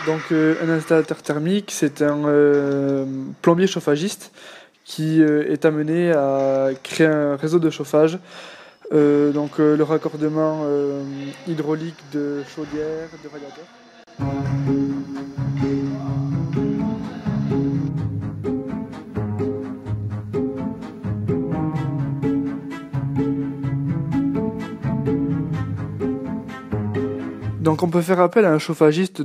Un installateur thermique, c'est un plombier chauffagiste qui est amené à créer un réseau de chauffage, le raccordement hydraulique de chaudière, de radiateur. Donc on peut faire appel à un chauffagiste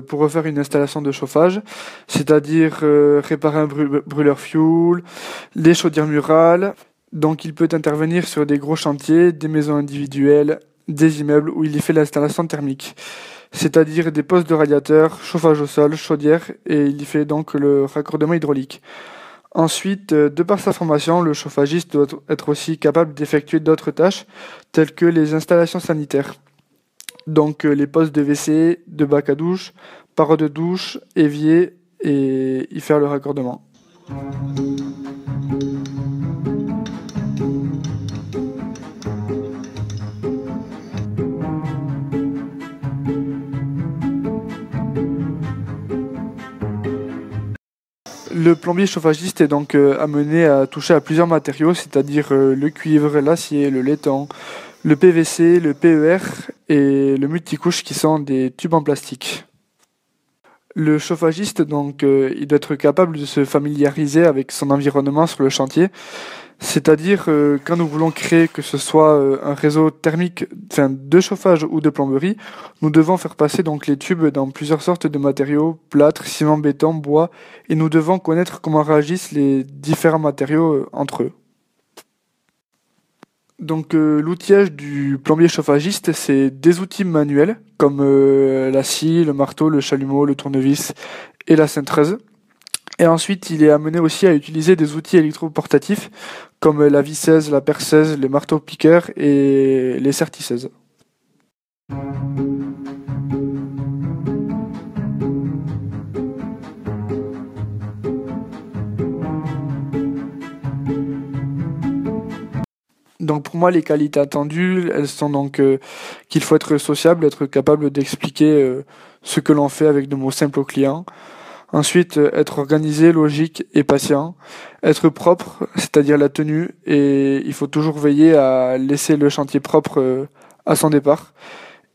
pour refaire une installation de chauffage, c'est-à-dire réparer un brûleur fuel, des chaudières murales. Donc il peut intervenir sur des gros chantiers, des maisons individuelles, des immeubles où il y fait l'installation thermique, c'est-à-dire des postes de radiateurs, chauffage au sol, chaudière, et il y fait donc le raccordement hydraulique. Ensuite, de par sa formation, le chauffagiste doit être aussi capable d'effectuer d'autres tâches, telles que les installations sanitaires. Les postes de WC, de bac à douche, parois de douche, évier et y faire le raccordement. Le plombier chauffagiste est donc amené à toucher à plusieurs matériaux, c'est-à-dire le cuivre, l'acier, le laiton, le PVC, le PER et le multicouche qui sont des tubes en plastique. Le chauffagiste, il doit être capable de se familiariser avec son environnement sur le chantier, c'est-à-dire quand nous voulons créer que ce soit un réseau thermique, enfin de chauffage ou de plomberie, nous devons faire passer donc les tubes dans plusieurs sortes de matériaux, plâtre, ciment, béton, bois, et nous devons connaître comment réagissent les différents matériaux entre eux. L'outillage du plombier chauffagiste, c'est des outils manuels comme la scie, le marteau, le chalumeau, le tournevis et la cintreuse. Et ensuite, il est amené aussi à utiliser des outils électroportatifs comme la visseuse, la perceuse, les marteaux-piqueurs et les sertisseuses. Donc pour moi, les qualités attendues, elles sont qu'il faut être sociable, être capable d'expliquer ce que l'on fait avec des mots simples aux clients. Ensuite, être organisé, logique et patient. Être propre, c'est-à-dire la tenue, et il faut toujours veiller à laisser le chantier propre à son départ.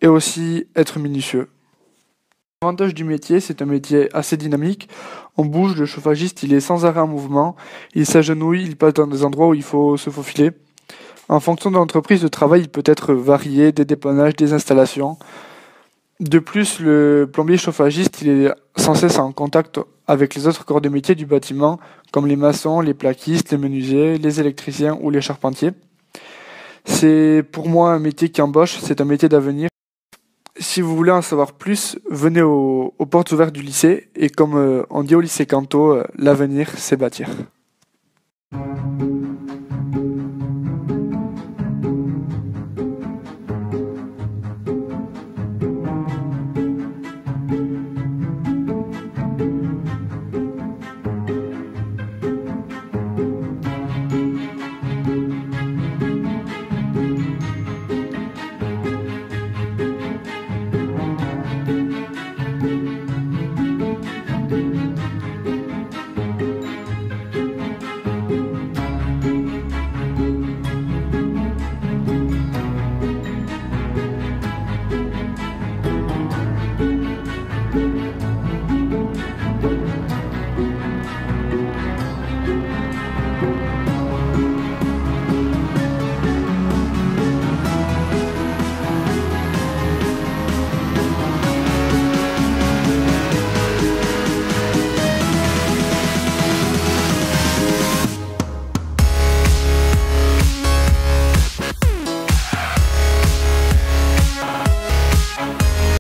Et aussi être minutieux. L'avantage du métier, c'est un métier assez dynamique. On bouge, le chauffagiste, il est sans arrêt en mouvement. Il s'agenouille, il passe dans des endroits où il faut se faufiler. En fonction de l'entreprise, le travail il peut être varié, des dépannages, des installations. De plus, le plombier chauffagiste, il est sans cesse en contact avec les autres corps de métier du bâtiment, comme les maçons, les plaquistes, les menuisiers, les électriciens ou les charpentiers. C'est pour moi un métier qui embauche, c'est un métier d'avenir. Si vous voulez en savoir plus, venez aux portes ouvertes du lycée, et comme on dit au lycée Canto, l'avenir, c'est bâtir.